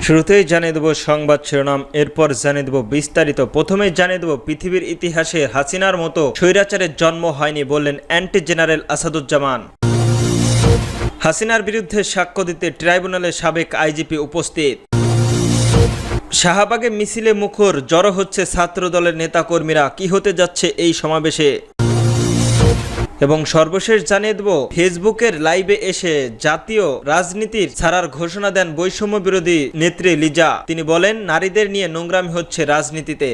শুরুতেই জানিয়ে দেব সংবাদ শিরোনাম, এরপর জানিয়ে দেব বিস্তারিত। প্রথমেই জানিয়ে দেব পৃথিবীর ইতিহাসে হাসিনার মতো স্বৈরাচারের জন্ম হয়নি বললেন অ্যান্টি জেনারেল আসাদুজ্জামান। হাসিনার বিরুদ্ধে সাক্ষ্য দিতে ট্রাইব্যুনালে সাবেক আইজিপি উপস্থিত। শাহবাগে মিছিলে মুখর জড়ো হচ্ছে ছাত্রদলের নেতাকর্মীরা, কি হতে যাচ্ছে এই সমাবেশে। এবং সর্বশেষ জানিয়ে দেব ফেসবুকের লাইভে এসে জাতীয় রাজনীতির ছাড়ার ঘোষণা দেন বৈষম্য বিরোধী নেত্রী লিজা। তিনি বলেন, নারীদের নিয়ে নোংরামি হচ্ছে রাজনীতিতে।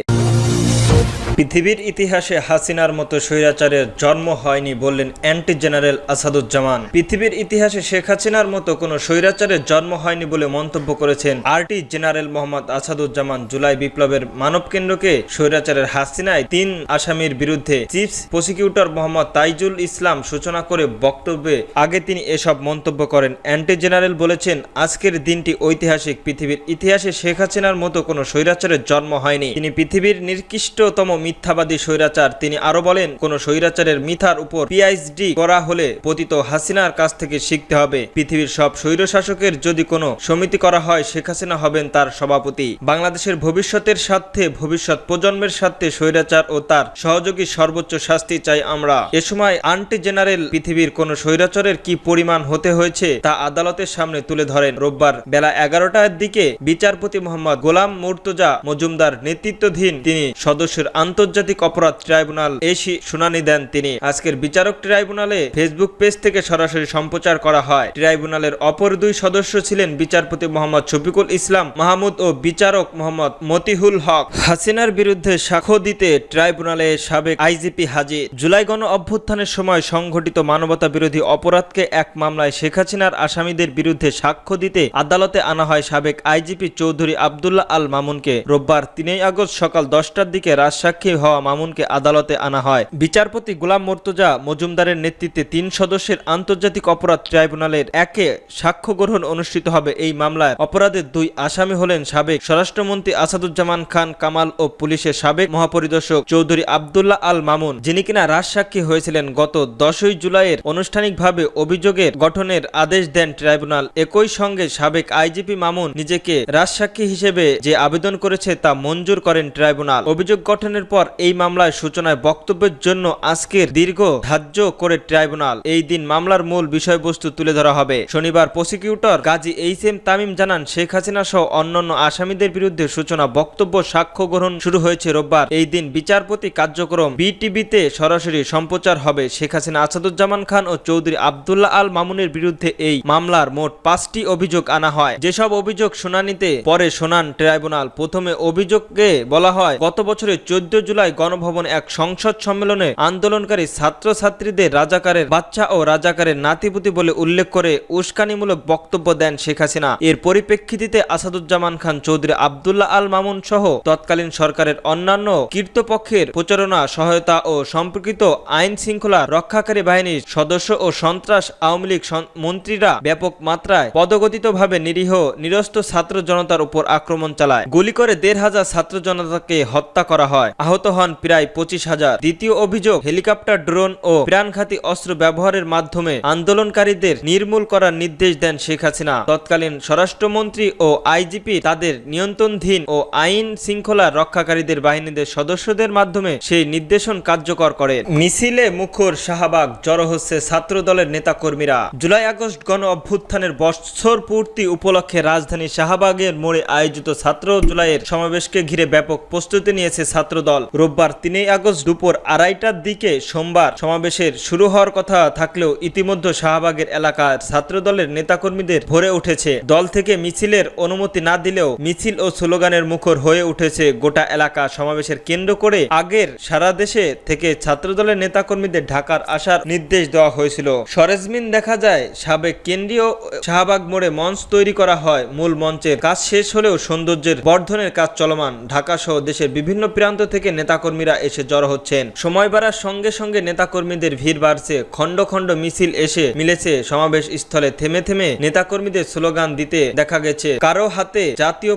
পৃথিবীর ইতিহাসে হাসিনার মতো স্বৈরাচারের জন্ম হয়নি বললেন অ্যান্টি জেনারেল আসাদুজ্জামান। পৃথিবীর ইতিহাসে শেখ হাসিনার মতো কোনো স্বৈরাচারের জন্ম হয়নি বলে মন্তব্য করেছেন আরটি জেনারেল মোহাম্মদ আসাদুজ্জামান। জুলাই বিপ্লবের মানবকেন্দ্রকে স্বৈরাচারের হাসিনায় 3 আসামির বিরুদ্ধে চিফ প্রসিকিউটর মোহাম্মদ তাইজুল ইসলাম সূচনা করে বক্তব্যে আগে তিনি এসব মন্তব্য করেন। অ্যান্টি জেনারেল বলেছেন, আজকের দিনটি ঐতিহাসিক। পৃথিবীর ইতিহাসে শেখ হাসিনার মতো কোনো স্বৈরাচারের জন্ম হয়নি। তিনি পৃথিবীর নিকৃষ্টতম মিথ্যাবাদী স্বৈরাচার। তিনি আরো বলেন, কোন স্বৈরাচারের মিথ্যার উপর পিএইচডি করা হলে পতিত হাসিনার কাছ থেকে শিখতে হবে। পৃথিবীর সব স্বৈরশাসকের যদি কোনো সমিতি করা হয়, শেখ হাসিনা হবেন তার সভাপতি। বাংলাদেশের ভবিষ্যতের স্বার্থে, ভবিষ্যৎ প্রজন্মের স্বার্থে স্বৈরাচার ও তার সহযোগী সর্বোচ্চ শাস্তি চাই আমরা। এ সময় অ্যান্টি জেনারেল পৃথিবীর কোন স্বৈরাচারের কি পরিমাণ হতে হয়েছে তা আদালতের সামনে তুলে ধরেন। রোববার বেলা 11টার দিকে বিচারপতি মোহাম্মদ গোলাম মুর্তজা মজুমদার নেতৃত্বাধীন 3 সদস্যের আন্তর্জাতিক অপরাধ ট্রাইব্যুনাল এসে শুনানি দেন তিনি। আজকের বিচারক ট্রাইব্যুনালে ফেসবুক পেজ থেকে সরাসরি সম্প্রচার করা হয়। ট্রাইব্যুনালের অপর 2 সদস্য ছিলেন বিচারপতি মোহাম্মদ শফিকুল ইসলাম মাহমুদ ও বিচারক মোহাম্মদ মতিহুল হক। হাসিনার বিরুদ্ধে সাক্ষ্য দিতে ট্রাইব্যুনালে সাবেক আইজিপি হাজির। জুলাই গণ অভ্যুত্থানের সময় সংঘটিত মানবতা বিরোধী অপরাধকে এক মামলায় শেখ হাসিনার আসামিদের বিরুদ্ধে সাক্ষ্য দিতে আদালতে আনা হয় সাবেক আইজিপি চৌধুরী আব্দুল্লাহ আল মামুনকে। রোববার 3 আগস্ট সকাল 10টার দিকে রাজসাক্ষী হওয়া মামুনকে আদালতে আনা হয়। বিচারপতি গোলাম মুর্তজা মজুমদারের নেতৃত্বে 3 সদস্যের আন্তর্জাতিক অপরাধ ট্রাইব্যুনালের একে সাক্ষ্য গ্রহণ অনুষ্ঠিত হবে। এই মামলায় অপরাধের 2 আসামি হলেন সাবেক স্বরাষ্ট্রমন্ত্রী আসাদুজ্জামান খান কামাল ও পুলিশের সাবেক মহাপরিদর্শক চৌধুরী আব্দুল্লাহ আল মামুন, যিনি কিনা রাজসাক্ষী হয়েছিলেন। গত 10ই জুলাইয়ের আনুষ্ঠানিকভাবে অভিযোগের গঠনের আদেশ দেন ট্রাইব্যুনাল। একই সঙ্গে সাবেক আইজিপি মামুন নিজেকে রাজসাক্ষী হিসেবে যে আবেদন করেছে তা মঞ্জুর করেন ট্রাইব্যুনাল। অভিযোগ গঠনের পর এই মামলায় সূচনায় বক্তব্যের জন্য আজকের দীর্ঘ ধার্য করে ট্রাইব্যুনাল। এই দিন মামলার মূল বিষয়বস্তু তুলে ধরা হবে। শনিবার প্রসিকিউটর গাজী এইচ.এম. তামিম জানান, শেখ হাসিনা সহ অন্যান্য আসামিদের বিরুদ্ধে সূচনা বক্তব্য সাক্ষ্য গ্রহণ শুরু হয়েছে রোববার। এই দিন বিচারপতি কার্যক্রম বিটিভিতে সরাসরি সম্প্রচার হবে। শেখ হাসিনা, আসাদুজ্জামান খান ও চৌধুরী আব্দুল্লাহ আল মামুনের বিরুদ্ধে এই মামলার মোট 5টি অভিযোগ আনা হয়। যেসব অভিযোগ শুনানিতে পরে শোনান ট্রাইব্যুনাল। প্রথমে অভিযোগে বলা হয়, গত বছরের 14 জুলাই গণভবনে এক সংসদ সম্মেলনে আন্দোলনকারী ছাত্রছাত্রীদের রাজাকারের বাচ্চা ও রাজাকারের নাতিপুতি বলে উল্লেখ করে উস্কানিমূলক বক্তব্য দেন শেখ হাসিনা। এর পরিপ্রেক্ষিতে আসাদুজ্জামান খান, চৌধুরী আব্দুল্লাহ আল মামুন সহ তৎকালীন সরকারের অন্যান্য কর্তৃপক্ষের প্রচারণা, সহায়তা ও সম্পর্কিত আইন শৃঙ্খলা রক্ষাকারী বাহিনীর সদস্য ও সন্ত্রাস আওয়ামী লীগ মন্ত্রীরা ব্যাপক মাত্রায় পদগতিতভাবে নিরীহ নিরস্ত ছাত্র জনতার উপর আক্রমণ চালায়। গুলি করে 1,500 ছাত্র জনতাকে হত্যা করা হয়। আহত হন প্রায় 25,000। দ্বিতীয় অভিযোগ, হেলিকপ্টার, ড্রোন ও প্রাণঘাতী অস্ত্র ব্যবহারের মাধ্যমে আন্দোলনকারীদের নির্মূল করার নির্দেশ দেন শেখ হাসিনা। তৎকালীন স্বরাষ্ট্রমন্ত্রী ও আইজিপি তাদের নিয়ন্ত্রণাধীন ও আইন শৃঙ্খলা রক্ষাকারীদের বাহিনীদের সদস্যদের মাধ্যমে সেই নির্দেশন কার্যকর করে। মিছিলে মুখর শাহবাগ, জড়ো হচ্ছে ছাত্র দলের নেতাকর্মীরা। জুলাই আগস্ট গণ অভ্যুত্থানের বছর পূর্তি উপলক্ষে রাজধানী শাহবাগের মোড়ে আয়োজিত ছাত্র জুলাইয়ের সমাবেশকে ঘিরে ব্যাপক প্রস্তুতি নিয়েছে ছাত্রদল। রোববার 3 আগস্ট দুপুর 2:30টার দিকে সোমবার সমাবেশের শুরু হওয়ার কথা থাকলেও ইতিমধ্যে শাহবাগের এলাকার ছাত্রদলের নেতাকর্মীদের ভরে উঠেছে। দল থেকে মিছিলের অনুমতি না দিলেও মিছিল ও স্লোগানের মুখর হয়ে উঠেছে গোটা এলাকা। সমাবেশের কেন্দ্র করে আগের সারা দেশে থেকে ছাত্রদলের নেতাকর্মীদের ঢাকার আসার নির্দেশ দেওয়া হয়েছিল। সরেজমিন দেখা যায়, সাবেক কেন্দ্রীয় শাহবাগ মোড়ে মঞ্চ তৈরি করা হয়। মূল মঞ্চের কাজ শেষ হলেও সৌন্দর্যের বর্ধনের কাজ চলমান। ঢাকা সহ দেশের বিভিন্ন প্রান্ত থেকে থেকে নেতাকর্মীরা এসে জড়ো হচ্ছেন। সময় বাড়ার সঙ্গে সঙ্গে নেতাকর্মীদের ভিড় বাড়ছে। খণ্ড খণ্ড মিছিল এসে মিলেছে সমাবেশ স্থলে। থেমে থেমে নেতাকর্মীদের স্লোগান দিতে দেখা গেছে। কারো হাতে জাতীয়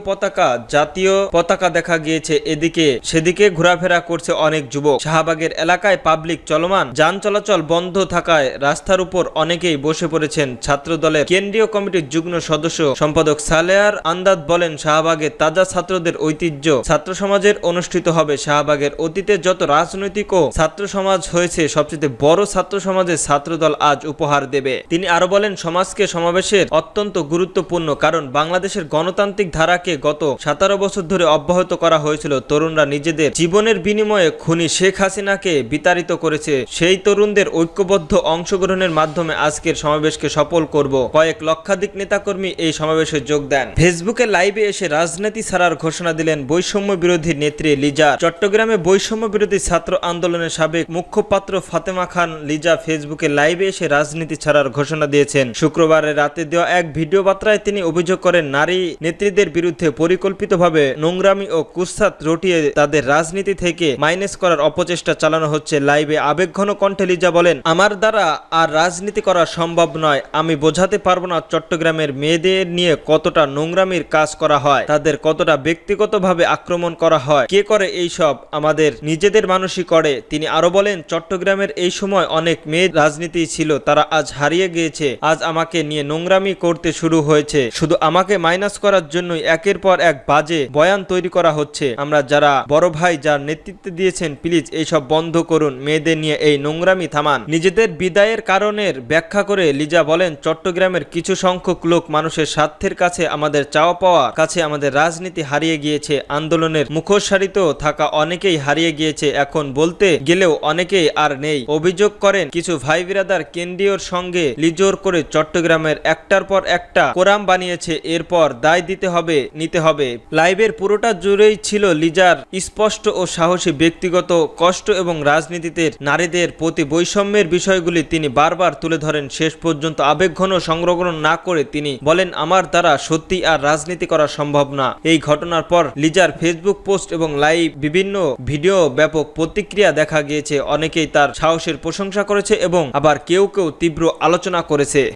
পতাকা দেখা গিয়েছে। এদিকে সেদিকে ঘোরাফেরা করছে অনেক যুবক। শাহবাগের এলাকায় পাবলিক চলমান, যান চলাচল বন্ধ থাকায় রাস্তার উপর অনেকেই বসে পড়েছেন। ছাত্র দলের কেন্দ্রীয় কমিটির যুগ্ম সদস্য সম্পাদক সালেয়ার আন্দাদ বলেন, শাহবাগে তাজা ছাত্রদের ঐতিহ্য ছাত্র সমাজের অনুষ্ঠিত হবে। শাহবাগের অতীতে যত রাজনৈতিক ও ছাত্র সমাজ হয়েছে, সবচেয়ে বড় ছাত্র সমাজের ছাত্রদল আজ উপহার দেবে। তিনি আরো বলেন, সমাজকে সমাবেশের অত্যন্ত গুরুত্বপূর্ণ, কারণ বাংলাদেশের গণতান্ত্রিক ধারাকে গত 17 বছর ধরে অব্যাহত করা হয়েছিল। তরুণরা নিজেদের জীবনের বিনিময়ে খুনি শেখ হাসিনাকে বিতাড়িত করেছে। সেই তরুণদের ঐক্যবদ্ধ অংশগ্রহণের মাধ্যমে আজকের সমাবেশকে সফল করব। কয়েক লক্ষাধিক নেতাকর্মী এই সমাবেশে যোগ দেন। ফেসবুকে লাইভে এসে রাজনীতি ছাড়ার ঘোষণা দিলেন বৈষম্য বিরোধী নেত্রী লিজা। চট্টগ্রামে বৈষম্য বিরোধী ছাত্র আন্দোলনের সাবেক মুখপাত্র ফাতেমা খান লিজা ফেসবুকে লাইভে এসে রাজনীতি ছাড়ার ঘোষণা দিয়েছেন। শুক্রবারের রাতে দেওয়া এক ভিডিও বার্তায় তিনি অভিযোগ করেন, নারী নেত্রীদের বিরুদ্ধে পরিকল্পিতভাবে নোংরামি ও কুৎসিত রটিয়ে তাদের রাজনীতি থেকে মাইনাস করার অপচেষ্টা চালানো হচ্ছে। লাইভে আবেগঘন কণ্ঠে লিজা বলেন, আমার দ্বারা আর রাজনীতি করা সম্ভব নয়। আমি বোঝাতে পারবো না চট্টগ্রামের মেয়েদের নিয়ে কতটা নোংরামির কাজ করা হয়, তাদের কতটা ব্যক্তিগতভাবে আক্রমণ করা হয়। কে করে এইসব? আমাদের নিজেদের মানুষই করে। তিনি আরো বলেন, চট্টগ্রামের এই সময় অনেক মেয়ে রাজনীতি ছিল, তারা আজ হারিয়ে গিয়েছে। আজ আমাকে নিয়ে নোংরামি করতে শুরু হয়েছে। শুধু আমাকে মাইনাস করার জন্যই একের পর এক বাজে বয়ান তৈরি করা হচ্ছে। আমরা যারা বড় ভাই যার নেতৃত্ব দিয়েছেন, প্লিজ এইসব বন্ধ করুন। মেয়েদের নিয়ে এই নোংরামি থামান। নিজেদের বিদায়ের কারণের ব্যাখ্যা করে লিজা বলেন, চট্টগ্রামের কিছু সংখ্যক লোক মানুষের স্বার্থের কাছে, আমাদের চাওয়া পাওয়া কাছে আমাদের রাজনীতি হারিয়ে গিয়েছে। আন্দোলনের মুখোশারিত থাকা অনেকেই হারিয়ে গিয়েছে। এখন বলতে গেলেও অনেকেই আর নেই। অভিযোগ করেন, কিছু ভাই বিরাদার কেন্দ্রীয়র সঙ্গে লিজোর করে চট্টগ্রামের একটার পর একটা কোরাম বানিয়েছে। এরপর দায় নিতে হবে। লাইভের পুরোটা জুড়েই ছিল লিজার স্পষ্ট ও সাহসী ব্যক্তিগত কষ্ট এবং রাজনীতিতে নারীদের প্রতি বৈষম্যের বিষয়গুলি তিনি বারবার তুলে ধরেন। শেষ পর্যন্ত আবেগঘন সংগ্রহণ না করে তিনি বলেন, আমার দ্বারা সত্যি আর রাজনীতি করা সম্ভব না। এই ঘটনার পর লিজার ফেসবুক পোস্ট এবং লাইভ বিভিন্ন ভিডিও ব্যাপক প্রতিক্রিয়া দেখা গিয়েছে। অনেকেই তার সাহসের প্রশংসা করেছে এবং আবার কেউ তীব্র আলোচনা করেছে।